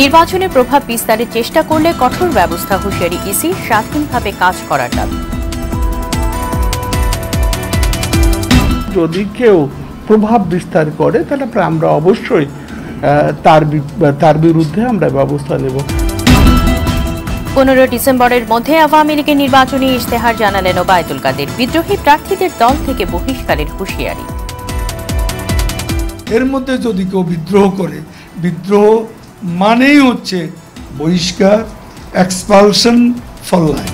নির্বাচনে প্রভাব বিস্তারের চেষ্টা করলে কঠোর ব্যবস্থা, হুঁশিয়ারি ইসি, স্বাধীনভাবে কাজ করার দাবি। যদি কেউ প্রভাব বিস্তার করে তাহলে আমরা অবশ্যই তার বিরুদ্ধে আমরা ব্যবস্থা নেব। 15 ডিসেম্বরের মধ্যে আওয়ামী লীগের নির্বাচনী ইশতেহার জানালেন ওবায়দুল কাদের। বিদ্রোহী প্রার্থীদের দল থেকে বহিষ্কারের হুঁশিয়ারি। এর মধ্যে যদি কেউ বিদ্রোহ করে, বিদ্রোহ মানেই হচ্ছে বহিষ্কার, এক্সপালশন ফর লাইফ।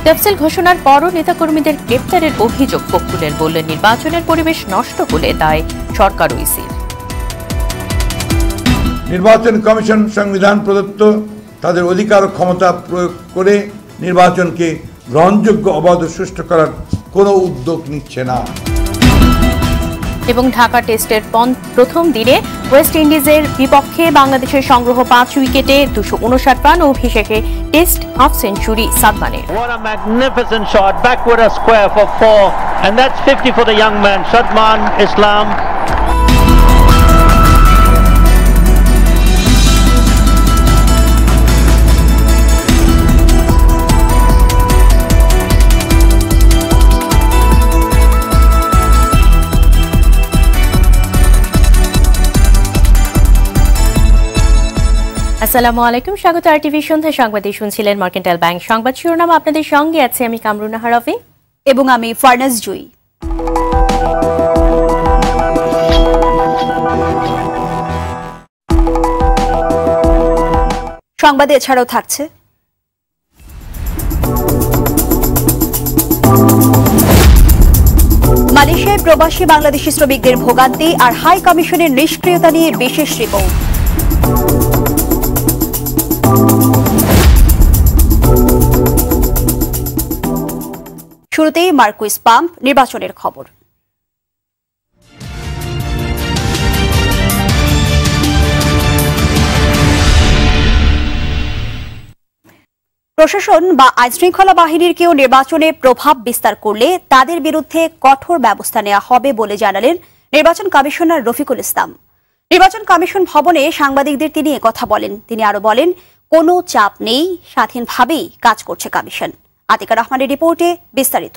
তফসিল ঘোষণার পরও নেতাকর্মীদের গ্রেপ্তারের অভিযোগ ফখরুলের, বললেন নির্বাচনের পরিবেশ নষ্ট হলে দায় সরকার ও ইসির। নির্বাচন কমিশন সংবিধান প্রদত্ত তাদের অধিকার ও ক্ষমতা প্রয়োগ করে নির্বাচনকে গ্রহণযোগ্য, অবাধ ও সুষ্ঠু করার কোনো উদ্যোগ নিচ্ছে না। এবং ঢাকা টেস্টের প্রথম দিনে ওয়েস্ট ইন্ডিজের বিপক্ষে বাংলাদেশের সংগ্রহ 5 উইকেটে 259 রান ও অভিষেকে টেস্ট হাফ সেঞ্চুরি সাদমানের। What a magnificent shot, backward a square for 4, and that's 50 for the young man Shadman Islam. আসসালামু আলাইকুম, স্বাগত আরটিভি সন্ধ্যা সংবাদে। শুনছিলেন মার্কেন্টাইল ব্যাংক সংবাদ শিরোনাম। আপনাদের সঙ্গে আছে আমি কামরুন নাহারফি এবং আমি ফারনাজ জুই। সংবাদে এছাড়াও থাকছে মালয়েশিয়ায় প্রবাসী বাংলাদেশি শ্রমিকদের ভোগান্তি আর হাই কমিশনের নিষ্ক্রিয়তা নিয়ে বিশেষ রিপোর্ট। শুরুতেই মার্কুইস পাম্প নির্বাচনের খবর। প্রশাসন বা আইনশৃঙ্খলা বাহিনীর কেউ নির্বাচনে প্রভাব বিস্তার করলে তাদের বিরুদ্ধে কঠোর ব্যবস্থা নেওয়া হবে বলে জানালেন নির্বাচন কমিশনার রফিকুল ইসলাম। নির্বাচন কমিশন ভবনে সাংবাদিকদের তিনি একথা বলেন। তিনি আরো বলেন, কোনো চাপ নেই, স্বাধীনভাবেই কাজ করছে কমিশন। আতিকা রহমানের রিপোর্টে বিস্তারিত।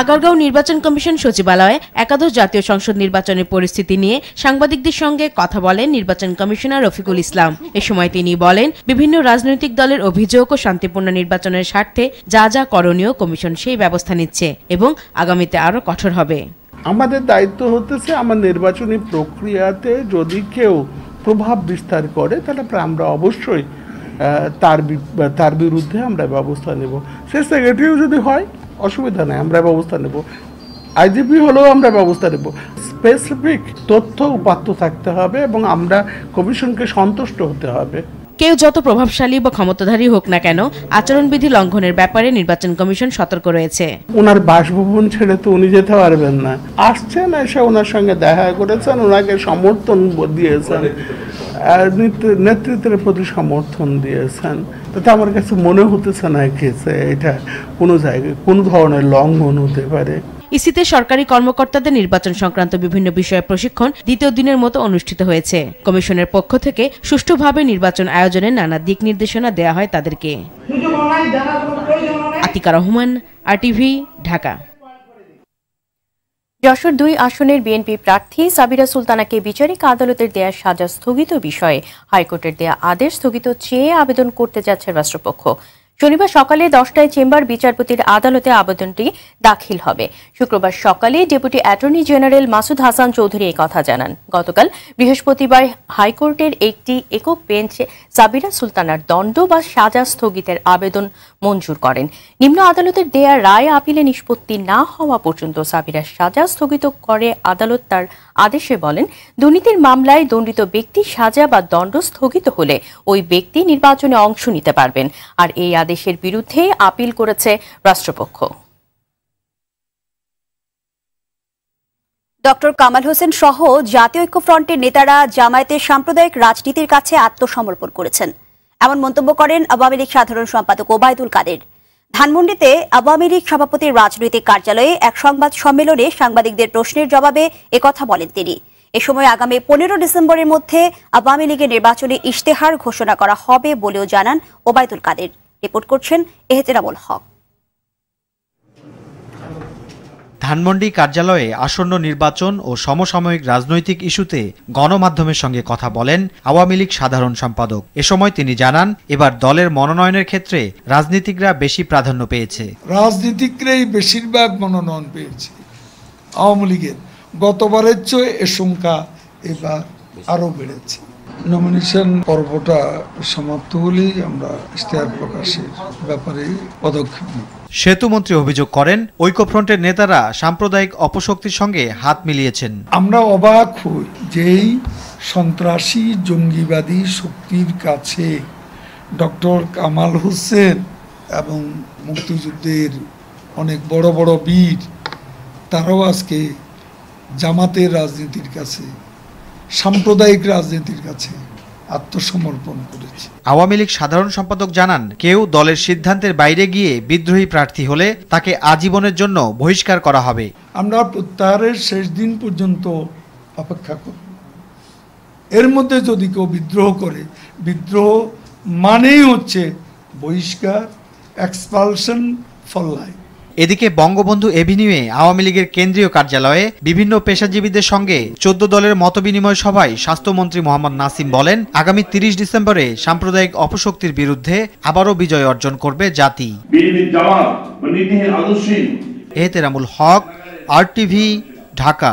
আগারগাঁও নির্বাচন কমিশন সচিবালয়ে একাদশ জাতীয় সংসদ নির্বাচনের পরিস্থিতি নিয়ে সাংবাদিকদের সঙ্গে কথা বলেন নির্বাচন কমিশনার রফিকুল ইসলাম। এ সময় তিনি বলেন, বিভিন্ন রাজনৈতিক দলের অভিযোগ ও শান্তিপূর্ণ নির্বাচনের স্বার্থে যা যা করণীয় কমিশন সেই ব্যবস্থা নিচ্ছে এবং আগামীতে আরো কঠোর হবে। আমাদের দায়িত্ব হতেছে আমার নির্বাচনী প্রক্রিয়াতে যদি কেউ প্রভাব বিস্তার করে তাহলে আমরা অবশ্যই তার বিরুদ্ধে আমরা ব্যবস্থা নেব। সে সেক্রেটারিও যদি হয় অসুবিধা নেই, আমরা ব্যবস্থা নেব। আইজিপি হলেও আমরা ব্যবস্থা নেব। স্পেসিফিক তথ্য উপাত্ত থাকতে হবে এবং আমরা কমিশনকে সন্তুষ্ট হতে হবে। কেউ যত প্রভাবশালী বা ক্ষমতাধারী হোক না কেন, আচরণবিধি লঙ্ঘনের ব্যাপারে নির্বাচন কমিশন সতর্ক রয়েছে। ওনার বাসভবন ছেড়ে তো উনি যেতে পারবেন না। আসছেন, এসে ওনার সঙ্গে দেখা করেছেন, ওনাকে সমর্থন দিয়েছেন, নেতৃত্বের প্রতি সমর্থন দিয়েছেন। তাতে আমার কাছে মনে হতেছে না এটা কোনো জায়গায় কোনো ধরনের লঙ্ঘন হতে পারে। ইসিতে সরকারি কর্মকর্তাদের নির্বাচন সংক্রান্ত বিভিন্ন বিষয়ে প্রশিক্ষণ দ্বিতীয় দিনের মতো অনুষ্ঠিত হয়েছে। কমিশনের পক্ষ থেকে সুষ্ঠুভাবে নির্বাচন আয়োজনের নানা দিক নির্দেশনা দেওয়া হয় তাদেরকে। আতিকা রহমান, আরটিভি, ঢাকা। যশোর 2 আসনের বিএনপি প্রার্থী সাবিরা সুলতানাকে বিচারিক আদালতের দেয়া সাজা স্থগিত বিষয়ে হাইকোর্টের দেয়া আদেশ স্থগিত চেয়ে আবেদন করতে যাচ্ছে রাষ্ট্রপক্ষ। শনিবার সকালে 10টায় চেম্বার বিচারপতির আদালতে আবেদনটি দাখিল হবে। শুক্রবার সকালে deputy attorney general Masud Hasan Chowdhury এই কথা জানান। গতকাল বৃহস্পতিবার হাইকোর্টের একটি একক বেঞ্চ সাবিরা সুলতানার দণ্ড বা সাজা স্থগিতের আবেদন মঞ্জুর করেন। নিম্ন আদালতের দেয়া রায় আপিলে নিষ্পত্তি না হওয়া পর্যন্ত সাবিরার সাজা স্থগিত করে আদালত। তার আদেশে বলেন, দুর্নীতির মামলায় দণ্ডিত ব্যক্তির সাজা বা দণ্ড স্থগিত হলে ওই ব্যক্তি নির্বাচনে অংশ নিতে পারবেন। আর এই আদেশের বিরুদ্ধে আপিল করেছে রাষ্ট্রপক্ষ। ডক্টর কামাল হোসেন সহ জাতীয় ঐক্যফ্রন্টের নেতারা জামায়াতের সাম্প্রদায়িক রাজনীতির কাছে আত্মসমর্পণ করেছেন, এমন মন্তব্য করেন আওয়ামী লীগ সাধারণ সম্পাদক ওবায়দুল কাদের। ধানমন্ডিতে আওয়ামী লীগ সভাপতির রাজনৈতিক কার্যালয়ে এক সংবাদ সম্মেলনে সাংবাদিকদের প্রশ্নের জবাবে একথা বলেন তিনি। এ সময় আগামী 15 ডিসেম্বরের মধ্যে আওয়ামী লীগের নির্বাচনী ইশতেহার ঘোষণা করা হবে বলেও জানান ওবায়দুল কাদের। রিপোর্ট করছেন এহতেরামুল হক। ধানমন্ডি কার্যালয়ে আসন্ন নির্বাচন ও সমসাময়িক রাজনৈতিক ইস্যুতে গণমাধ্যমের সঙ্গে কথা বলেন আওয়ামী লীগ সাধারণ সম্পাদক। এ সময় তিনি জানান, এবার দলের মনোনয়নের ক্ষেত্রে রাজনীতিকরা বেশি প্রাধান্য পেয়েছে। রাজনীতিকরাই বেশিরভাগ মনোনয়ন পেয়েছে আওয়ামী লীগের। গতবারের চেয়ে এর সংখ্যা এবার আরো বেড়েছে। নমিনেশন পর্বটা সমাপ্ত হলেই আমরা ইশতেহার প্রকাশের ব্যাপারে পদক্ষেপ নেব। সেতুমন্ত্রী অভিযোগ করেন, ঐক্যফ্রন্টের নেতারা সাম্প্রদায়িক অপশক্তির সঙ্গে হাত মিলিয়েছেন। আমরা অবাক হই যেই সন্ত্রাসী জঙ্গিবাদী শক্তির কাছে ডক্টর কামাল হোসেন এবং মুক্তিযুদ্ধের অনেক বড় বড় বীর তারাও আজকে জামাতের রাজনীতির কাছে, সাম্প্রদায়িক রাজনীতির কাছে আত্মসমর্পণ করেছে। আওয়ামী লীগ সাধারণ সম্পাদক জানান, কেউ দলের সিদ্ধান্তের বাইরে গিয়ে বিদ্রোহী প্রার্থী হলে তাকে আজীবনের জন্য বহিষ্কার করা হবে। আমরা প্রত্যাহারের শেষ দিন পর্যন্ত অপেক্ষা করব। এর মধ্যে যদি কেউ বিদ্রোহ করে, বিদ্রোহ মানেই হচ্ছে বহিষ্কার, এক্সপালশন ফর লাইফ। এদিকে বঙ্গবন্ধু এভিনিউয়ে আওয়ামী লীগের কেন্দ্রীয় কার্যালয়ে বিভিন্ন পেশাজীবীদের সঙ্গে 14 দলের মতবিনিময় সভায় স্বাস্থ্যমন্ত্রী মোহাম্মদ নাসিম বলেন, আগামী 30 ডিসেম্বরে সাম্প্রদায়িক অপশক্তির বিরুদ্ধে আবারও বিজয় অর্জন করবে জাতি। এহতেরামুল হক, RTV, ঢাকা।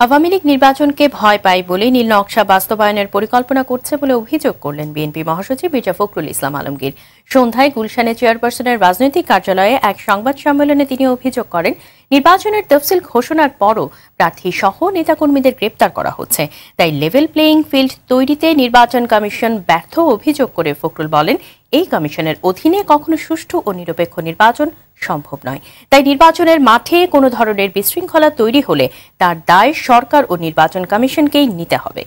আওয়ামী লীগ নির্বাচনকে ভয় পায় বলে নীল নকশা বাস্তবায়নের পরিকল্পনা করছে বলে অভিযোগ করলেন বিএনপি মহাসচিব মির্জা ফখরুল ইসলাম আলমগীর। সন্ধ্যায় গুলশানে চেয়ারপারসনের রাজনৈতিক কার্যালয়ে এক সংবাদ সম্মেলনে তিনি অভিযোগ করেন, নির্বাচনের তফসিল ঘোষণার পরও প্রার্থী সহ নেতাকর্মীদের গ্রেপ্তার করা হচ্ছে। তাই লেভেল প্লেয়িং ফিল্ড তৈরিতে নির্বাচন কমিশন ব্যর্থ অভিযোগ করে ফখরুল বলেন, এই কমিশনের অধীনে কখনো সুষ্ঠু ও নিরপেক্ষ নির্বাচন সম্ভব নয়। তাই নির্বাচনের মাঠে কোনো ধরনের বিশৃঙ্খলা তৈরি হলে তার দায় সরকার ও নির্বাচন কমিশনকেই নিতে হবে।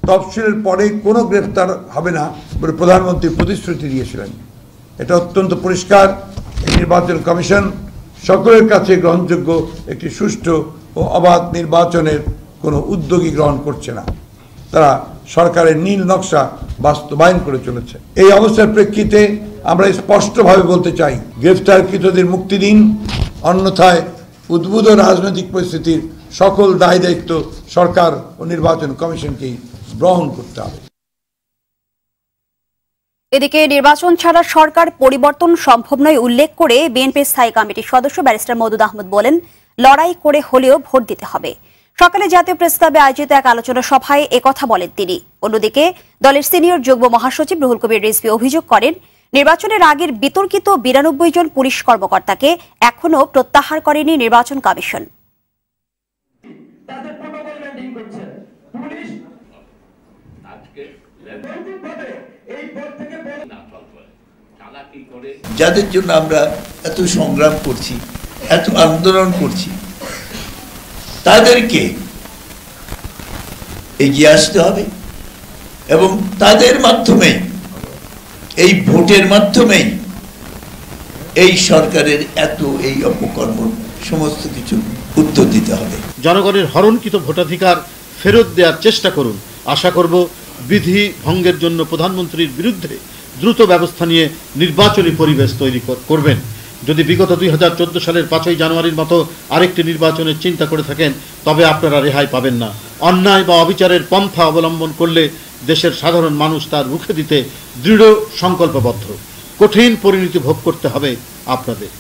তফসিলের পরে কোনো গ্রেফতার হবে না বলে প্রধানমন্ত্রী প্রতিশ্রুতি দিয়েছিলেন। এটা অত্যন্ত পরিষ্কার। নির্বাচন কমিশন সকলের কাছে গ্রহণযোগ্য একটি সুষ্ঠু ও অবাধ নির্বাচনের কোনো উদ্যোগই গ্রহণ করছে না। তারা সরকারের নীল নকশা বাস্তবায়ন করে চলেছে। এই অবস্থার প্রেক্ষিতে আমরা স্পষ্টভাবে বলতে চাই, গ্রেফতারকৃতদের মুক্তি দিন, অন্যথায় উদ্ভূত রাজনৈতিক পরিস্থিতির সকল দায় দায়িত্ব সরকার ও নির্বাচন কমিশনকেই গ্রহণ করতে হবে। এদিকে নির্বাচন ছাড়া সরকার পরিবর্তন সম্ভব নয় উল্লেখ করে বিএনপির স্থায়ী কমিটির সদস্য ব্যারিস্টার মওদুদ আহমদ বলেন, লড়াই করে হলেও ভোট দিতে হবে। সকালে জাতীয় প্রেস ক্লাবে আয়োজিত এক আলোচনা সভায় একথা বলেন তিনি। অন্যদিকে দলের সিনিয়র যুগ্ম মহাসচিব রুহুল কবির রিজভী অভিযোগ করেন, নির্বাচনের আগের বিতর্কিত 92 জন পুলিশ কর্মকর্তাকে এখনো প্রত্যাহার করেনি নির্বাচন কমিশন। যাদের জন্য আমরা এত সংগ্রাম করছি, এত আন্দোলন করছি, তাদেরকে এগিয়ে আসতে হবে এবং তাদের মাধ্যমে, এই ভোটের মাধ্যমেই এই সরকারের এই অপকর্ম সমস্ত কিছু উত্তর দিতে হবে। জনগণের হরণকৃত ভোটাধিকার ফেরত দেওয়ার চেষ্টা করুন। আশা করব বিধি ভঙ্গের জন্য প্রধানমন্ত্রীর বিরুদ্ধে দ্রুত ব্যবস্থা নিয়ে নির্বাচনী পরিবেশ তৈরি করবেন। যদি বিগত 2014 সালের 5ই জানুয়ারির মতো আরেকটি নির্বাচনের চিন্তা করে থাকেন, তবে আপনারা রেহাই পাবেন না। অন্যায় বা অবিচারের পন্থা অবলম্বন করলে দেশের সাধারণ মানুষ তার রুখে দিতে দৃঢ় সংকল্পবদ্ধ। কঠিন পরিণতি ভোগ করতে হবে আপনাদের।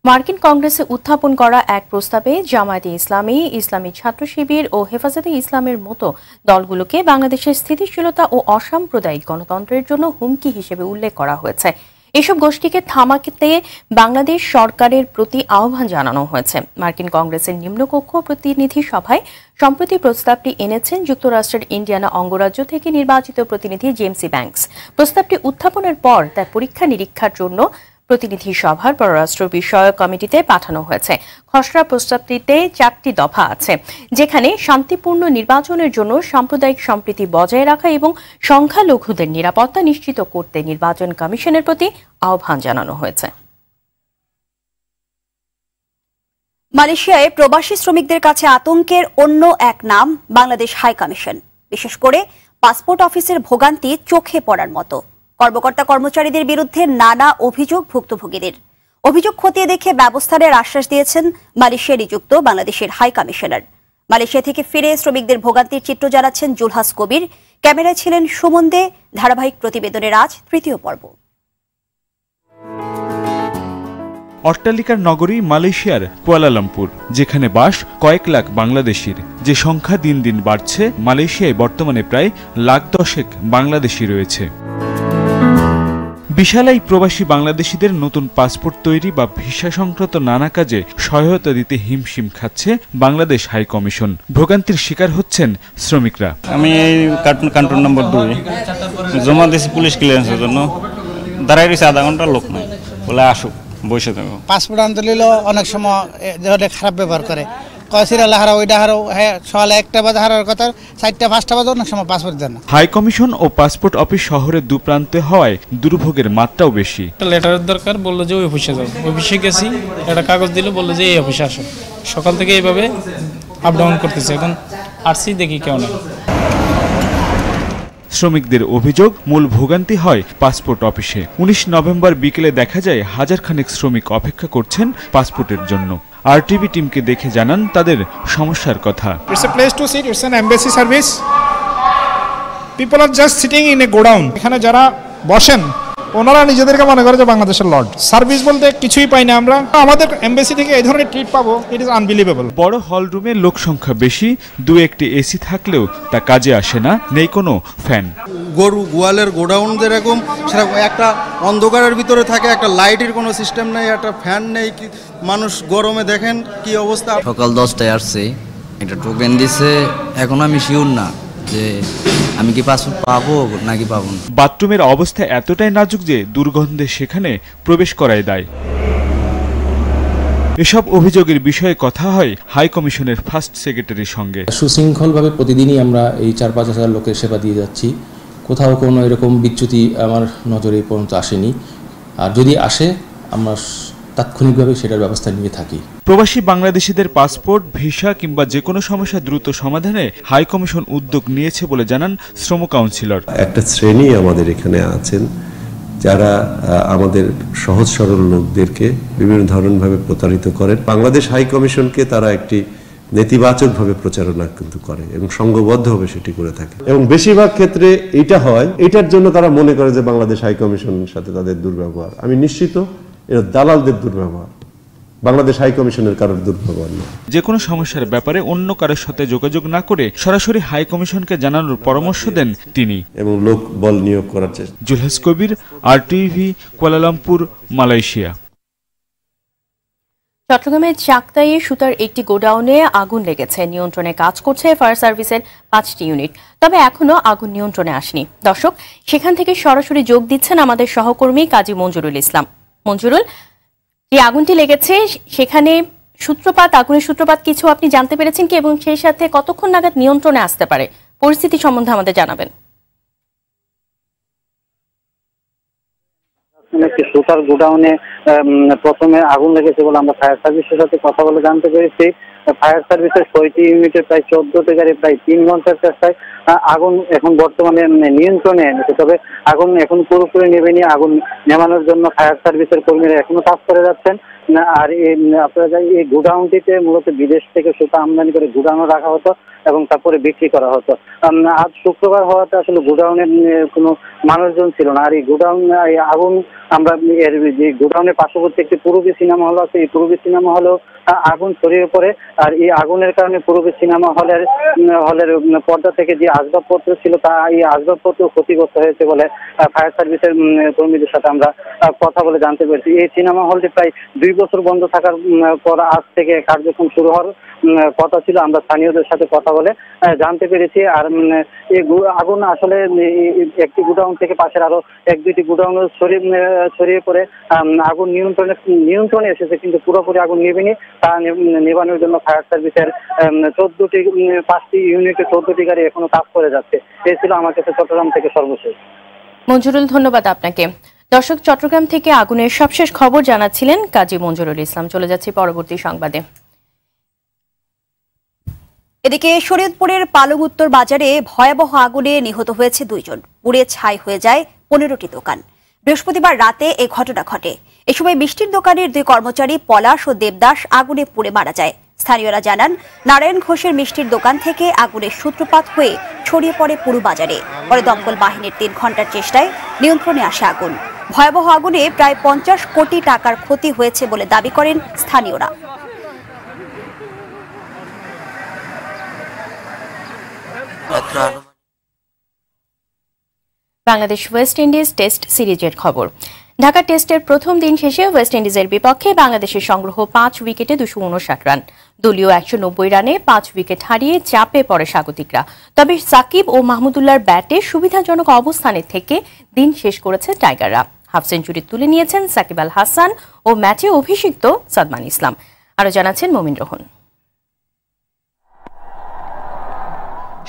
মার্কিন কংগ্রেসে উত্থাপন করা এক প্রস্তাবে জামায়াতে ইসলামী, ইসলামী ছাত্র শিবির ও হেফাজতে ইসলামের মতো দলগুলোকে বাংলাদেশের স্থিতিশীলতা ও অসাম্প্রদায়িক গণতন্ত্রের জন্য হুমকি হিসেবে উল্লেখ করা হয়েছে। এসব গোষ্ঠীকে থামাতে বাংলাদেশ সরকারের প্রতি আহ্বান জানানো হয়েছে। মার্কিন কংগ্রেসের নিম্নকক্ষ প্রতিনিধি সভায় সম্প্রতি প্রস্তাবটি এনেছেন যুক্তরাষ্ট্রের ইন্ডিয়ানা অঙ্গরাজ্য থেকে নির্বাচিত প্রতিনিধি জেমসি ব্যাংকস। প্রস্তাবটি উত্থাপনের পর তার পরীক্ষা নিরীক্ষার জন্য প্রতিনিধি সভার পররাষ্ট্র বিষয়ক কমিটিতে পাঠানো হয়েছে। খসড়া প্রস্তাবটিতে 4টি দফা আছে, যেখানে শান্তিপূর্ণ নির্বাচনের জন্য সাম্প্রদায়িক সম্প্রীতি বজায় রাখা এবং সংখ্যালঘুদের নিরাপত্তা নিশ্চিত করতে নির্বাচন কমিশনের প্রতি আহ্বান জানানো হয়েছে। মালয়েশিয়ায় প্রবাসী শ্রমিকদের কাছে আতঙ্কের অন্য এক নাম বাংলাদেশ হাই কমিশন। বিশেষ করে পাসপোর্ট অফিসের ভোগান্তি চোখে পড়ার মতো। কর্মকর্তা কর্মচারীদের বিরুদ্ধে নানা অভিযোগ ভুক্তভোগীদের। অভিযোগ খতিয়ে দেখে ব্যবস্থা নেওয়ার আশ্বাস দিয়েছেন মালয়েশিয়ায় নিযুক্ত বাংলাদেশের হাই কমিশনার। মালয়েশিয়া থেকে ফিরে শ্রমিকদের ভোগান্তির চিত্র জানাচ্ছেন জুলহাস কবির। ক্যামেরায় ছিলেন সুমন দে। ধারাবাহিক প্রতিবেদনের আজ 3য় পর্ব। অট্টালিকার নগরী মালয়েশিয়ার কুয়ালালামপুর, যেখানে বাস কয়েক লাখ বাংলাদেশির। যে সংখ্যা দিন দিন বাড়ছে। মালয়েশিয়ায় বর্তমানে প্রায় 1,10,000 বাংলাদেশি রয়েছে। বিশাল এই প্রবাসী বাংলাদেশিদের নতুন পাসপোর্ট তৈরি বা ভিসা সংক্রান্ত নানা কাজে সহায়তা দিতে হিমশিম খাচ্ছে বাংলাদেশ হাই কমিশন। ভোগান্তির শিকার হচ্ছেন শ্রমিকরা। আমি এই কান্ট্রোল নম্বর 2 জমা দিয়েছি পুলিশ ক্লিয়ারেন্সের জন্য। দাঁড়াই রয়েছে আধা ঘন্টা, লোক নাই, বলে আসুক বসে থাকো। পাসপোর্ট আনতে নিল অনেক সময় খারাপ ব্যবহার করে, কসিরালে হারাও ওইটা হারাও। হ্যাঁ, সকালে 1টা বাজে হারার কথা, 4টা 5টা বাজে অনেক সময় পাসপোর্ট দেন না। হাই কমিশন ও পাসপোর্ট অফিস শহরের দুপ্রান্তে হওয়ায় দুর্ভোগের মাত্রাও বেশি। একটা লেটারের দরকার, বললো যে ওই অফিসে যাও। অফিসে গেছি, একটা কাগজ দিল, বললো যে এই অফিসে আসো। সকাল থেকে এইভাবে আপ ডাউন করতেছে, এখন আসছি দেখি কেউ নেই। শ্রমিকদের অভিযোগ, মূল ভোগান্তি হয় পাসপোর্ট অফিসে। 19 নভেম্বর বিকেলে দেখা যায় হাজারখানেক শ্রমিক অপেক্ষা করছেন পাসপোর্টের জন্য। আরটিভি টিমকে দেখে জানান তাদের সমস্যার কথা। It's a place to sit, it's an embassy service. People are just sitting in a godown. এখানে যারা বসেন ওনারা নিজেদেরকে মনে করে যে বাংলাদেশের লর্ড। সার্ভিস বলতে কিছুই পাই না আমরা। আমাদের এমবাসি থেকে এই ধরনের ট্রিট পাবো, ইট ইজ আনবিলিভেবল। বড় হল রুমে লোক সংখ্যা বেশি, 2-1টি এসি থাকলেও তা কাজে আসে না, নেই কোনো ফ্যান। গরু গোয়ালের গোডাউন যেরকম সেরকম একটা অন্ধকারের ভিতরে থাকে, একটা লাইটের কোনো সিস্টেম নেই, একটা ফ্যান নেই। মানুষ গরমে দেখেন কি অবস্থা। সকাল 10টায় আসছে, একটা টোকেন দিছে, এখন আমি শিওর না যে আমি কি পাসপোর্ট পাবো নাকি পাবো না। বাথরুমের অবস্থা এতটাই নাজুক যে দুর্গন্ধে সেখানে প্রবেশ করাই দায়। এসব অভিযোগের বিষয়ে কথা হয় হাই কমিশনের ফার্স্ট সেক্রেটারির সঙ্গে। সুশৃঙ্খলভাবে প্রতিদিনই আমরা এই 4-5 হাজার লোকের সেবা দিয়ে যাচ্ছি। কোথাও কোনো এরকম বিচ্যুতি আমার নজরে পর্যন্ত আসেনি, আর যদি আসে আমরা তাৎক্ষণিকভাবে সেটার ব্যবস্থা নিয়ে থাকি। প্রবাসী বাংলাদেশিদের পাসপোর্ট, ভিসা কিংবা যে কোনো সমস্যা দ্রুত সমাধানে হাই কমিশন উদ্যোগ নিয়েছে বলে জানান শ্রম কাউন্সিলর। একটা শ্রেণী আমাদের এখানে আছেন যারা আমাদের সহজ সরল লোকদেরকে বিভিন্ন ধরনভাবে প্রতারিত করেন। বাংলাদেশ হাই কমিশনকে তারা একটি নেতিবাচকভাবে প্রচারণা কিন্তু করে এবং সংঘবদ্ধভাবে সেটি করে থাকে, এবং বেশিরভাগ ক্ষেত্রে এটা হয়, এটার জন্য তারা মনে করে যে বাংলাদেশ হাই কমিশনের সাথে তাদের দুর্ব্যবহার। আমি নিশ্চিত এটা দালালদের দুর্ব্যবহার, বাংলাদেশ হাই কমিশনের কারোর দুর্ব্যবহার নয়। যে কোনো সমস্যার ব্যাপারে অন্য কারোর সাথে যোগাযোগ না করে সরাসরি হাই কমিশনকে জানানোর পরামর্শ দেন তিনি, এবং লোক বল নিয়োগ করার চেষ্টা। জুলহাস কবির, আরটিভি, কুয়ালালামপুর, মালয়েশিয়া। চট্টগ্রামের চাকদাইয়ে সুতার একটি গোডাউনে আগুন লেগেছে। নিয়ন্ত্রণে কাজ করছে ফায়ার সার্ভিসের 5টি ইউনিট, তবে এখনো আগুন নিয়ন্ত্রণে আসেনি। দর্শক, সেখান থেকে সরাসরি যোগ দিচ্ছেন আমাদের সহকর্মী কাজী মঞ্জুরুল ইসলাম। মঞ্জুরুল, যে আগুনটি লেগেছে সেখানে আগুনের সূত্রপাত কিছু আপনি জানতে পেরেছেন কি, এবং সেই সাথে কতক্ষণ নাগাদ নিয়ন্ত্রণে আসতে পারে, পরিস্থিতি সম্বন্ধে আমাদের জানাবেন। একটি সুতার গোডাউনে প্রথমে আগুন লেগেছে বলে আমরা ফায়ার সার্ভিসের সাথে কথা বলে জানতে পেরেছি। ফায়ার সার্ভিসের 6টি ইউনিটের প্রায় 14টি গাড়ি প্রায় 3 ঘন্টার চেষ্টায় আগুন এখন বর্তমানে নিয়ন্ত্রণে এনেছে। তবে আগুন এখন পুরোপুরি নেবেনি। আগুন নেভানোর জন্য ফায়ার সার্ভিসের কর্মীরা এখনো কাজ করে যাচ্ছেন। আর আপনারা এই গোডাউনটিতে মূলত বিদেশ থেকে সুতা আমদানি করে গোডাউনে রাখা হতো এবং তারপরে বিক্রি করা হতো। আজ শুক্রবার হওয়াতে আসলে গোডাউনে কোনো মানুষজন ছিল না। আর এই গোডাউন আগুন আমরা এর যে গোডাউনের পার্শ্ববর্তী একটি পূর্বী সিনেমা হল আছে, এই পূর্বী সিনেমা হলেও আগুন ছড়িয়ে পড়ে। আর এই আগুনের কারণে পূর্বী সিনেমা হলের পর্দা থেকে যে আসবাবপত্র ছিল তা এই আসবাবপত্র ক্ষতিগ্রস্ত হয়েছে বলে ফায়ার সার্ভিসের কর্মীদের সাথে আমরা কথা বলে জানতে পেরেছি। এই সিনেমা হলটি প্রায় 2 বছর বন্ধ থাকার পর আজ থেকে কার্যক্রম শুরু কথা ছিল, আমরা স্থানীয়দের সাথে কথা বলে জানতে পেরেছি। আর এই আগুন আসলে একটি গুডাউন থেকে পাশের আরো 1-2টি গুডাউন ছড়িয়ে পড়ে আগুন নিয়ন্ত্রণে এসেছে, কিন্তু পুরোপুরি আগুন নেবেনি। তা নেবানোর জন্য ফায়ার সার্ভিসের 5টি ইউনিটে 14টি গাড়ি এখনো কাজ করে যাচ্ছে। এই ছিল আমার কাছে চট্টগ্রাম থেকে সর্বশেষ। মঞ্জুরুল, ধন্যবাদ আপনাকে। দর্শক, চট্টগ্রাম থেকে আগুনের সবশেষ খবর জানাচ্ছিলেন কাজী মঞ্জুরুল ইসলাম। চলে যাচ্ছি পরবর্তী সংবাদে। এদিকে শরীয়তপুরের পালং উত্তর বাজারে ভয়াবহ আগুনে নিহত হয়েছে 2 জন, পুড়ে ছাই হয়ে যায় 15টি দোকান। বৃহস্পতিবার রাতে এই ঘটনা ঘটে। এ সময় মিষ্টির দোকানের 2 কর্মচারী পলাশ ও দেবদাস আগুনে পুড়ে মারা যায়। স্থানীয়রা জানান, নারায়ণ ঘোষের মিষ্টির দোকান থেকে আগুনের সূত্রপাত হয়ে ছড়িয়ে পড়ে পুরো বাজারে। পরে দমকল বাহিনীর 3 ঘন্টার চেষ্টায় নিয়ন্ত্রণে আসে আগুন। ভয়াবহ আগুনে প্রায় 50 কোটি টাকার ক্ষতি হয়েছে বলে দাবি করেন স্থানীয়রা। বাংলাদেশ ওয়েস্ট ইন্ডিজ টেস্ট সিরিজের খবর। ঢাকা টেস্টের প্রথম দিন শেষে ওয়েস্ট ইন্ডিজের বিপক্ষে বাংলাদেশের সংগ্রহ 5 উইকেটে 259 রান। দলীয় 190 রানে 5 উইকেট হারিয়ে চাপে পড়ে স্বাগতিকরা। তবে সাকিব ও মাহমুদুল্লাহর ব্যাটে সুবিধাজনক অবস্থানে থেকে দিন শেষ করেছে টাইগাররা। হাফ সেঞ্চুরি তুলে নিয়েছেন সাকিব আল হাসান ও ম্যাচে অভিষিক্ত সাদমান ইসলাম। আরো জানাচ্ছেন মমিন রোহন।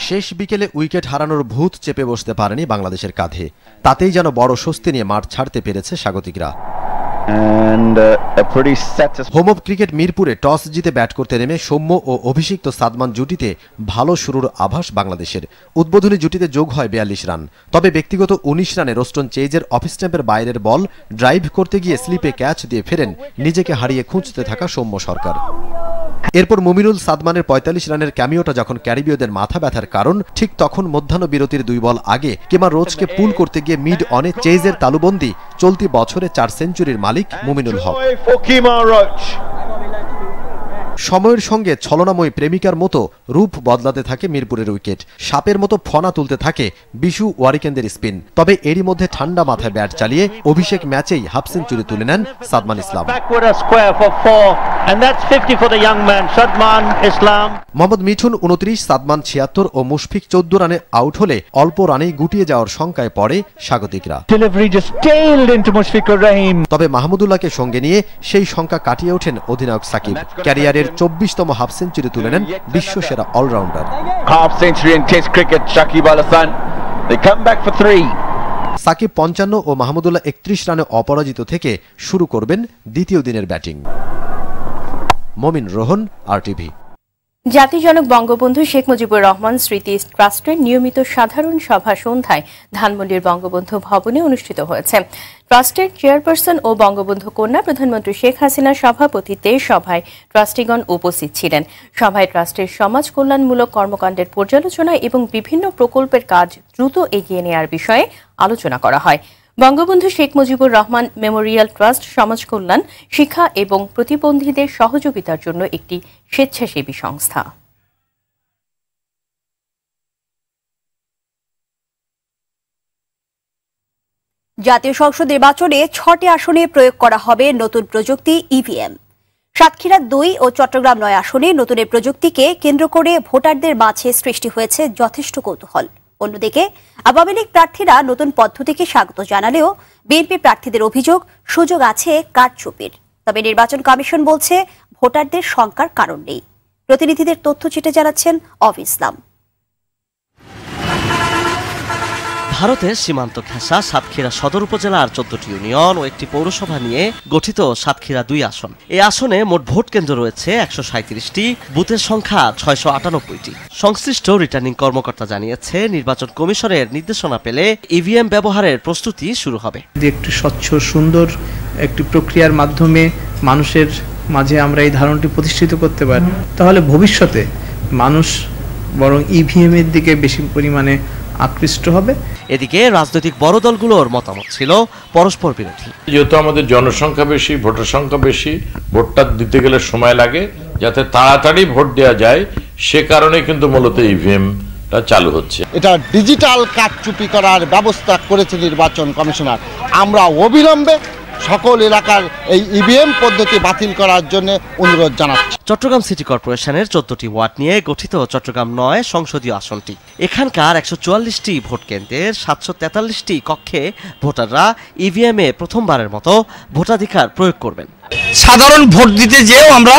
শেষ বিকেলে উইকেট হারানোর ভূত চেপে বসতে পারেনি বাংলাদেশের কাঁধে। তাতেই যেন বড় স্বস্তি নিয়ে মাঠ ছাড়তে পেরেছে স্বাগতিকরা। হোম অব ক্রিকেট মিরপুরে টস জিতে ব্যাট করতে নেমে সৌম্য ও অভিষিক্ত সাদমান জুটিতে ভালো শুরুর আভাস বাংলাদেশের। উদ্বোধনী জুটিতে যোগ হয় 42 রান। তবে ব্যক্তিগত 19 রানে রোস্টন চেজের অফ স্ট্যাম্পের বাইরের বল ড্রাইভ করতে গিয়ে স্লিপে ক্যাচ দিয়ে ফেরেন নিজেকে হারিয়ে খুঁজতে থাকা সৌম্য সরকার। এরপর মুমিনুল সাদমানের 45 রানের ক্যামিওটা যখন ক্যারিবীয়দের মাথা ব্যথার কারণ, ঠিক তখন মধ্যাহ্ন বিরতির 2 বল আগে কেমার রোচকে পুল করতে গিয়ে মিড অনে চেজের তালুবন্দি চলতি বছরে 4 সেঞ্চুরির মালিক মুমিনুল হক। সময়ের সঙ্গে ছলনাময়ী প্রেমিকার মতো রূপ বদলাতে থাকে মিরপুরের উইকেট। সাপের মতো ফনা তুলতে থাকে বিশু ওয়ারিকেনদের স্পিন। তবে এরই মধ্যে ঠান্ডা মাথায় ব্যাট চালিয়ে অভিষেক ম্যাচেই হাফ সেঞ্চুরি তুলে নেন সাদমান ইসলাম। মোহাম্মদ মিঠুন 29, সাদমান 76 ও মুশফিক 14 রানে আউট হলে অল্প রানেই গুটিয়ে যাওয়ার শঙ্কায় পড়ে স্বাগতিকরা। তবে মাহমুদুল্লাহকে সঙ্গে নিয়ে সেই শঙ্কা কাটিয়ে ওঠেন অধিনায়ক সাকিব। ক্যারিয়ারের 24তম হাফ সেঞ্চুরি তুলে নেন বিশ্বসেরা অলরাউন্ডার। সাকিব 55 ও মাহমুদুল্লাহ 31 রানে অপরাজিত থেকে শুরু করবেন দ্বিতীয় দিনের ব্যাটিং। মমিন রোহন, RTV। জাতির জনক বঙ্গবন্ধু শেখ মুজিবুর রহমান স্মৃতি ট্রাস্টের নিয়মিত সাধারণ সভা সন্ধ্যায় ধানমন্ডির বঙ্গবন্ধু ভবনে অনুষ্ঠিত হয়েছে। ট্রাস্টের চেয়ারপারসন ও বঙ্গবন্ধু কন্যা প্রধানমন্ত্রী শেখ হাসিনার সভাপতিত্বে সভায় ট্রাস্টিগণ উপস্থিত ছিলেন। সভায় ট্রাস্টের সমাজ কল্যাণমূলক কর্মকাণ্ডের পর্যালোচনা এবং বিভিন্ন প্রকল্পের কাজ দ্রুত এগিয়ে নেওয়ার বিষয়ে আলোচনা করা হয়। বঙ্গবন্ধু শেখ মুজিবুর রহমান মেমোরিয়াল ট্রাস্ট সমাজ কল্যাণ, শিক্ষা এবং প্রতিবন্ধীদের সহযোগিতার জন্য একটি স্বেচ্ছাসেবী সংস্থা। জাতীয় সংসদ নির্বাচনে 6টি আসনে প্রয়োগ করা হবে নতুন প্রযুক্তি EVM। সাতক্ষীরা 2 ও চট্টগ্রাম 9 আসনে নতুন এই প্রযুক্তিকে কেন্দ্র করে ভোটারদের মাঝে সৃষ্টি হয়েছে যথেষ্ট কৌতূহল। অন্যদিকে আওয়ামী লীগ প্রার্থীরা নতুন পদ্ধতিকে স্বাগত জানালেও বিএনপি প্রার্থীদের অভিযোগ সুযোগ আছে কারচুপির। তবে নির্বাচন কমিশন বলছে ভোটারদের শঙ্কার কারণ নেই। প্রতিনিধিদের তথ্য চিঠি জানাচ্ছেন অফ ইসলাম। ভারতের সীমান্ত ঘেঁষা সাতক্ষীরা সদর উপজেলার 14টি ইউনিয়ন ও একটি পৌরসভা নিয়ে গঠিত সাতক্ষীরা 2 আসন। এই আসনে মোট ভোট কেন্দ্র রয়েছে 137টি, বুথের সংখ্যা 698টি। সংশ্লিষ্ট রিটার্নিং কর্মকর্তা জানিয়েছে, নির্বাচন কমিশনের নির্দেশনা পেলে EVM ব্যবহারের প্রস্তুতি শুরু হবে। একটি স্বচ্ছ সুন্দর একটি প্রক্রিয়ার মাধ্যমে মানুষের মাঝে আমরা এই ধারণাটি প্রতিষ্ঠিত করতে পারি, তাহলে ভবিষ্যতে মানুষ বরং EVM এর দিকে বেশি পরিমাণে আকৃষ্ট হবে। এদিকে রাজনৈতিক বড় দলগুলোর মতামত ছিল পরস্পর বিরোধী। যেহেতু আমাদের জনসংখ্যা বেশি, ভোটার সংখ্যা বেশি, ভোটটা দিতে গেলে সময় লাগে, যাতে তাড়াতাড়ি ভোট দেওয়া যায় সে কারণে কিন্তু মূলত EVMটা চালু হচ্ছে। এটা ডিজিটাল কারচুপি করার ব্যবস্থা করেছে নির্বাচন কমিশনার। আমরা অবিলম্বে সকল এলাকার এই ইভিএম পদ্ধতি বাতিল করার জন্য অনুরোধ জানাচ্ছি। চট্টগ্রাম সিটি কর্পোরেশনের 14টি ওয়ার্ড নিয়ে গঠিত চট্টগ্রাম 9 সংসদীয় আসনটি। এখানকার 144টি ভোট কেন্দ্রের 743টি কক্ষে ভোটাররা ইভিএমে প্রথমবারের মতো ভোটাধিকার প্রয়োগ করবেন। সাধারণ ভোট দিতে যেও আমরা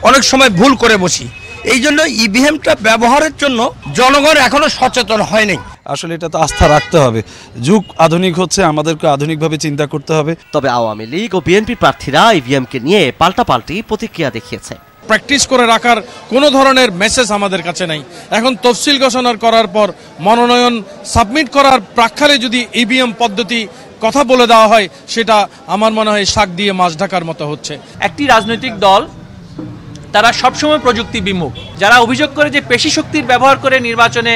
অনেক সময় ভুল করে বসি, এই জন্য ইভিএমটা ব্যবহারের জন্য জনগণ এখনো সচেতন হয়নি। আসলে এটা তো আস্থা রাখতে হবে, যুগ আধুনিক হচ্ছে, আমাদেরকে আধুনিকভাবে চিন্তা করতে হবে। তবে আওয়ামী লীগ ও বিএনপি প্রার্থীরা ইভিএমকে নিয়ে পাল্টাপাল্টি প্রতিক্রিয়া দেখিয়েছে। প্র্যাকটিস করে রাখার কোনো ধরনের মেসেজ আমাদের কাছে নাই। এখন তফসিল ঘোষণা করার পর মনোনয়ন সাবমিট করার প্রাক্কালে যদি ইভিএম পদ্ধতি কথা বলে দেওয়া হয়, সেটা আমার মনে হয় শাক দিয়ে মাছ ঢাকার মতো হচ্ছে। একটি রাজনৈতিক দল তারা সবসময় প্রযুক্তি বিমুখ, যারা অভিযোগ করে যে পেশি শক্তির ব্যবহার করে নির্বাচনে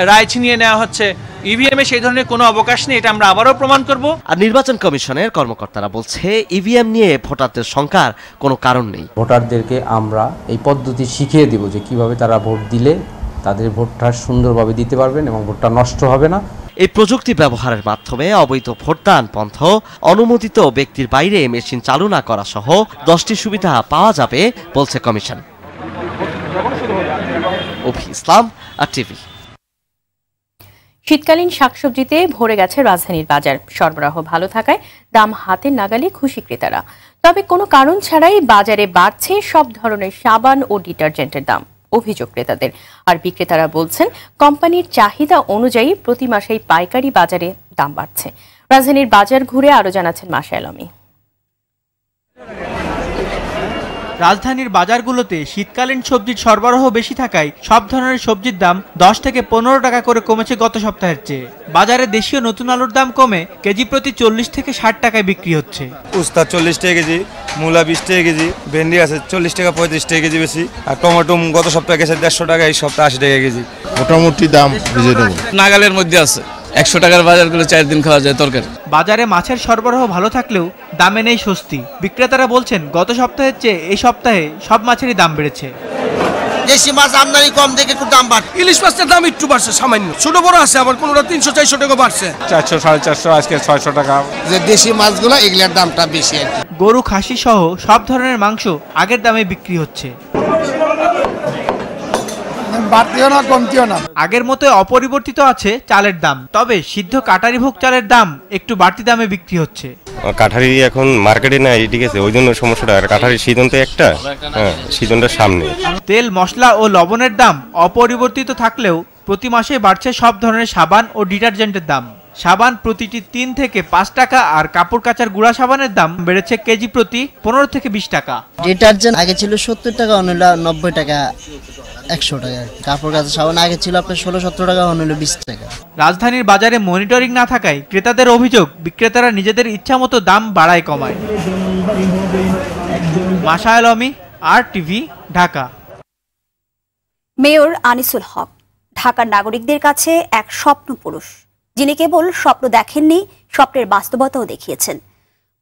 রায় ছিনিয়ে নেওয়া হচ্ছে, ইভিএম এ সেই ধরনের কোনো অবকাশ নেই, এটা আমরা আবারও প্রমাণ করব। আর নির্বাচন কমিশনের কর্মকর্তারা বলছে ইভিএম নিয়ে ভোটারদের শঙ্কার কোনো কারণ নেই। ভোটারদেরকে আমরা এই পদ্ধতি শিখিয়ে দিব যে কিভাবে তারা ভোট দিলে তাদের ভোটটা সুন্দরভাবে দিতে পারবেন এবং ভোটটা নষ্ট হবে না। এই প্রযুক্তি ব্যবহারের মাধ্যমে অবৈধ ভোটদান বন্ধ, অনুমোদিত ব্যক্তির বাইরে মেশিন চালু না করা সহ 10টি সুবিধা পাওয়া যাবে বলছে কমিশন। অভি ইসলাম, আর টিভি। শীতকালীন শাকসবজিতে ভরে গেছে রাজধানীর বাজার। সরবরাহ ভালো থাকায় দাম হাতের নাগালে খুশি ক্রেতারা। তবে কোনো কারণ ছাড়াই বাজারে বাড়ছে সব ধরনের সাবান ও ডিটারজেন্টের দাম, অভিযোগ ক্রেতাদের। আর বিক্রেতারা বলছেন কোম্পানির চাহিদা অনুযায়ী প্রতি মাসেই পাইকারি বাজারে দাম বাড়ছে। রাজধানীর বাজার ঘুরে আরো জানাচ্ছেন মাসা আলমী। রাজধানীর বাজারগুলোতে শীতকালীন সবজির সরবরাহ বেশি থাকায় সব ধরনের সবজির দাম 10 থেকে 15 টাকা করে কমেছে গত সপ্তাহের চেয়ে। বাজারে দেশীয় নতুন আলুর দাম কমে কেজি প্রতি 40 থেকে 60 টাকায় বিক্রি হচ্ছে। উস্তা 40 টাকা কেজি, মূলা 20 টাকা কেজি, ভেন্ডি আছে 40 টাকা 35 টাকা কেজি বেশি, আর টমেটো গত সপ্তাহে গেছে 150 টাকা, এই সপ্তাহে 80 টাকা কেজি। মোটামুটি দাম রিজনেবল, নাগালের মধ্যে আছে। 100 টাকার বাজারগুলো 4 দিন খাওয়া যায় তরকারি। বাজারে মাছের সরবরাহ ভালো থাকলেও দামে নেই স্বস্তি। বিক্রেতারা বলছেন গত সপ্তাহের চেয়ে এই সপ্তাহে সব মাছেরই দাম বেড়েছে। দেশি মাছ আমদানি কম দেখে একটু দাম বাড়ছে। ইলিশ মাছের দাম একটু বাড়ছে সামান্য, ছোট বড় আছে, আবার কোনোটা 300-400 টাকা বাড়ছে। 400 450 আজকে 600 টাকা। যে দেশি মাছগুলো এগুলোর দামটা বেশি। গরু, খাসি সহ সব ধরনের মাংস আগের দামে বিক্রি হচ্ছে। আগের মতো অপরিবর্তিত আছে চালের দাম, তবে সিদ্ধ কাটারিভোগ চালের দাম একটু বাড়তি দামে বিক্রি হচ্ছে। কাঠারি এখন মার্কেটে নাই, ঠিক আছে, ওই জন্য সমস্যাটা। আর কাঠারির সিজন তো একটা, সিজনটা সামনে। তেল, মশলা ও লবণের দাম অপরিবর্তিত থাকলেও প্রতি মাসে বাড়ছে সব ধরনের সাবান ও ডিটারজেন্টের দাম। সাবান প্রতিটি 3 থেকে 5 টাকা, আর কাপড় কাচার গুঁড়া সাবানের দাম বেড়েছে কেজি প্রতি 15 থেকে 20 টাকা। ডিটারজেন্ট আগে ছিল 70 টাকা, অনল 90 টাকা, 100 টাকা। কাপড় কাচার সাবান আগে ছিল আপনার 16-17 টাকা, অনল 20 টাকা। রাজধানীর বাজারে মনিটরিং না থাকায় ক্রেতাদের অভিযোগ বিক্রেতারা নিজেদের ইচ্ছামতো দাম বাড়ায় কমায়। মাসা আলমী, আর টিভি, ঢাকা। মেয়র আনিসুল হক ঢাকার নাগরিকদের কাছে এক স্বপ্ন পুরুষ, যিনি কেবল স্বপ্ন দেখেননি, স্বপ্নের বাস্তবতাও দেখিয়েছেন।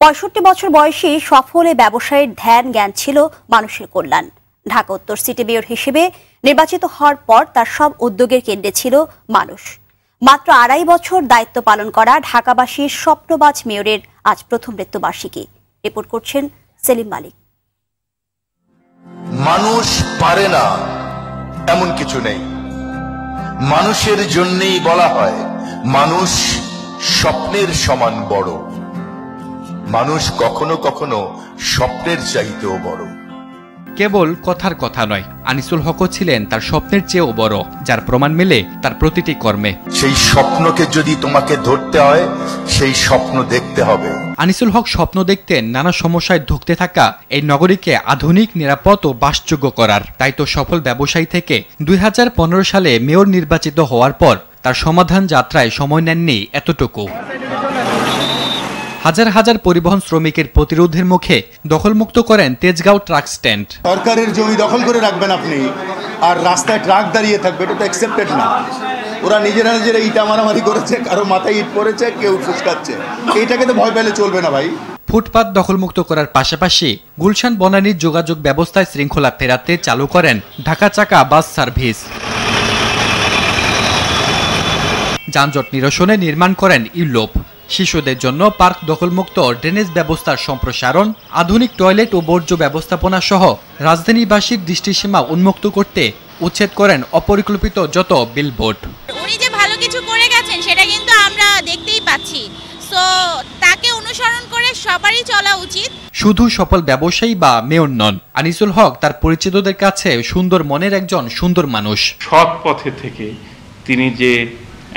65 বছর বয়সী সফল ব্যবসায়ীর ধ্যান জ্ঞান ছিল মানুষের কল্যাণ। ঢাকা উত্তর সিটি মেয়র হিসেবে নির্বাচিত হওয়ার পর তার সব উদ্যোগের কেন্দ্রে ছিল মানুষ। মাত্র 2.5 বছর দায়িত্ব পালন করা ঢাকাবাসীর স্বপ্নবাজ মেয়রের আজ প্রথম মৃত্যুবার্ষিকী। রিপোর্ট করছেন সেলিম মালিক। মানুষ পারে না এমন কিছু নেই, মানুষের জন্যই বলা হয় মানুষ স্বপ্নের সমান বড়। মানুষ কখনো কখনো স্বপ্নের চাইতেও বড়। কেবল কথার কথা নয়, আনিসুল হকও ছিলেন তার স্বপ্নের চেয়েও বড়, যার প্রমাণ মেলে তার প্রতিটি কর্মে। সেই স্বপ্নকে যদি তোমাকে ধরতে হয়, সেই স্বপ্ন দেখতে হবে। আনিসুল হক স্বপ্ন দেখতেন নানা সমস্যায় ধুঁকতে থাকা এই নগরীকে আধুনিক, নিরাপদ ও বাসযোগ্য করার। তাই তো সফল ব্যবসায়ী থেকে 2015 সালে মেয়র নির্বাচিত হওয়ার পর তার সমাধান যাত্রায় সময় নেননি এতটুকু। হাজার হাজার পরিবহন শ্রমিকের প্রতিরোধের মুখে দখলমুক্ত করেন তেজগাঁও ট্রাক স্ট্যান্ড। সরকারের জমি দখল করে রাখবেন আপনি, আর রাস্তায় ট্রাক দাঁড়িয়ে থাকবে, এটা তো অ্যাকসেপ্টেড না। ওরা নিজেরা নিজেরা ইটা মারামারি করেছে, কারো মাথায় ইট পড়েছে, কেউ ফুসকাচ্ছে, এইটাকে তো ভয় পেলে চলবে না ভাই। ফুটপাত দখলমুক্ত করার পাশাপাশি গুলশান বনানীর যোগাযোগ ব্যবস্থায় শৃঙ্খলা ফেরাতে চালু করেন ঢাকা চাকা বাস সার্ভিস। যানজট নিরসনে নির্মাণ করেন ইউলোপ। শিশুদের জন্য পার্ক দখলমুক্ত ড্রেনেজ ব্যবস্থার সম্প্রসারণ, আধুনিক টয়লেট ও বর্জ্য ব্যবস্থাপনা সহ রাজধানীবাসীর দৃষ্টিসীমা উন্মুক্ত করতে উচ্ছেদ করেন অপরিকল্পিত যত বিলবোর্ড। উনি যে ভালো কিছু করে গেছেন সেটা কিন্তু আমরা দেখতেই পাচ্ছি, সো তাকে অনুসরণ করে সবারই চলা উচিত। শুধু সফল ব্যবসায়ী বা মেয়র নন, আনিসুল হক তার পরিচিতদের কাছে সুন্দর মনের একজন সুন্দর মানুষ। সৎ পথে থেকে তিনি যে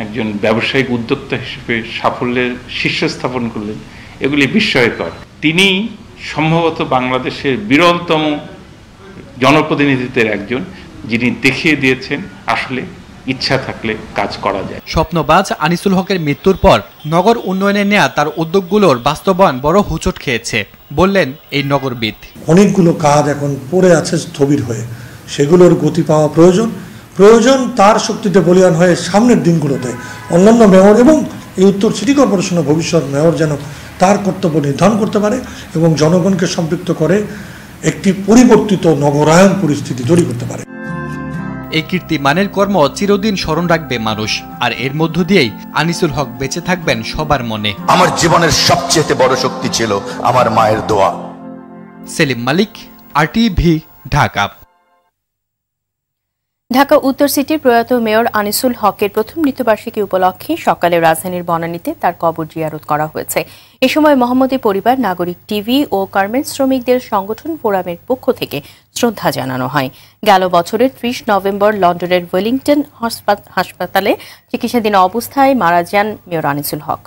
একজন ব্যবসায়িক উদ্যোক্তা হিসেবে সাফল্যের শীর্ষে স্থাপন করলেন, এগুলি বিস্ময়কর। তিনি সম্ভবত বাংলাদেশের বিরলতম জনপ্রতিনিধিত্বের একজন, যিনি দেখিয়ে দিয়েছেন আসলে ইচ্ছা থাকলে কাজ করা যায়। স্বপ্নবাজ আনিসুল হকের মৃত্যুর পর নগর উন্নয়নে নেয়া তার উদ্যোগগুলোর বাস্তবায়ন বড় হোঁচট খেয়েছে বললেন এই নগরবিদ। অনেকগুলো কাজ এখন পড়ে আছে স্থবির হয়ে, সেগুলোর গতি পাওয়া প্রয়োজন তার শক্তিতে বলীয়ান হয়ে সামনের দিনগুলোতে অন্যান্য মেয়র এবং এই উত্তর সিটি কর্পোরেশনের ভবিষ্যৎ মেয়র যেন তার কর্তব্য নির্ধারণ করতে পারে এবং জনগণকে সম্পৃক্ত করে একটি পরিবর্তিত নগরায়ন পরিস্থিতি তৈরি করতে পারে। এই কীর্তিমানের কর্ম চিরদিন স্মরণ রাখবে মানুষ, আর এর মধ্য দিয়েই আনিসুল হক বেঁচে থাকবেন সবার মনে। আমার জীবনের সবচেয়ে বড় শক্তি ছিল আমার মায়ের দোয়া। সেলিম মালিক, RTV, ঢাকা। ঢাকা উত্তর সিটির প্রয়াত মেয়র আনিসুল হকের প্রথম মৃত্যুবার্ষিকী উপলক্ষে সকালে রাজধানীর বনানীতে তার কবর জিয়ারত করা হয়েছে। এ সময় মোহাম্মদী পরিবার, নাগরিক টিভি ও গার্মেন্টস শ্রমিকদের সংগঠন ফোরামের পক্ষ থেকে শ্রদ্ধা জানানো হয়। গেল বছরের 30 নভেম্বর লন্ডনের ওয়েলিংটন হাসপাতালে চিকিৎসাধীন অবস্থায় মারা যান মেয়র আনিসুল হক।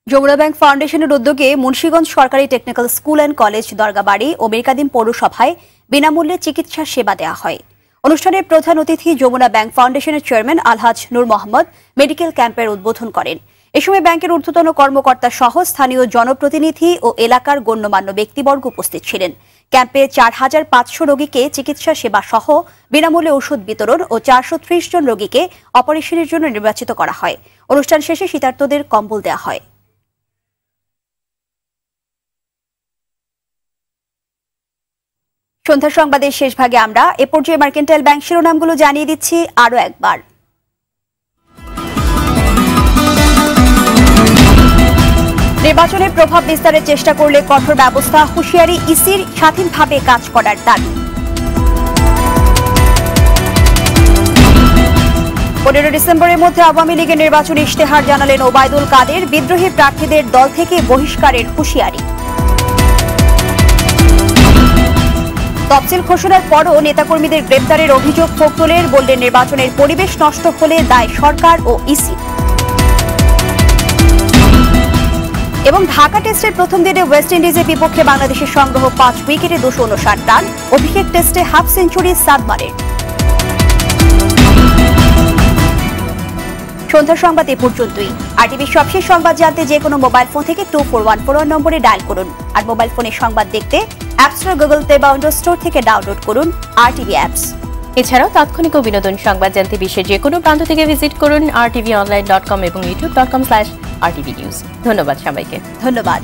যমুনা ব্যাংক ফাউন্ডেশনের উদ্যোগে মুন্সিগঞ্জ সরকারি technical school and college, Dargabari ও মিরকাদিম পৌরসভায় বিনামূল্যে চিকিৎসা সেবা দেওয়া হয়। অনুষ্ঠানের প্রধান অতিথি যমুনা ব্যাংক ফাউন্ডেশনের চেয়ারম্যান আলহাজ নূর মোহাম্মদ মেডিকেল ক্যাম্পের উদ্বোধন করেন। এ সময় ব্যাংকের ঊর্ধ্বতন কর্মকর্তা সহ স্থানীয় জনপ্রতিনিধি ও এলাকার গণ্যমান্য ব্যক্তিবর্গ উপস্থিত ছিলেন। ক্যাম্পে 4500 রোগীকে চিকিৎসা সেবা সহ বিনামূল্যে ওষুধ বিতরণ ও 430 জন রোগীকে অপারেশনের জন্য নির্বাচিত করা হয়। অনুষ্ঠান শেষে শীতার্তদের কম্বল দেওয়া হয়। সন্ধ্যা সংবাদের শেষ ভাগে আমরা এ পর্যায়ে মার্কেন্টাইল ব্যাংক শিরোনামগুলো জানিয়ে দিচ্ছি আরো একবার। নির্বাচনে প্রভাব বিস্তারের চেষ্টা করলে কঠোর ব্যবস্থা, হুঁশিয়ারি ইসির, স্বাধীনভাবে কাজ করার দাবি। 15 ডিসেম্বরের মধ্যে আওয়ামী লীগের নির্বাচনী ইশতেহার জানালেন ওবায়দুল কাদের, বিদ্রোহী প্রার্থীদের দল থেকে বহিষ্কারের হুঁশিয়ারি। তফসিল ঘোষণার পরও নেতাকর্মীদের গ্রেপ্তারের অভিযোগ ফখরুলের, বললেন নির্বাচনের পরিবেশ নষ্ট হলে দায় সরকার ও ইসি। এবং ঢাকা টেস্টের প্রথম দিনে ওয়েস্ট ইন্ডিজের বিপক্ষে বাংলাদেশের সংগ্রহ 5 উইকেটে 259 রান, অভিষেক টেস্টে হাফ সেঞ্চুরি সাদমানের। সন্ধ্যা সংবাদ এ পর্যন্তই। আরটিভির সবশেষ সংবাদ জানতে যে কোনো মোবাইল ফোন থেকে 24141 নম্বরে ডায়াল করুন। আর মোবাইল ফোনে সংবাদ দেখতে অ্যাপ স্টোর, গুগল প্লে বা উইন্ডোজ স্টোর থেকে ডাউনলোড করুন আরটিভি অ্যাপস। এছাড়াও তাৎক্ষণিক ও বিনোদন সংবাদ জানতে বিশ্বের যে কোনো প্রান্ত থেকে ভিজিট করুন rtvonline.com এবং youtube.com/rtvnews। ধন্যবাদ সবাইকে। ধন্যবাদ।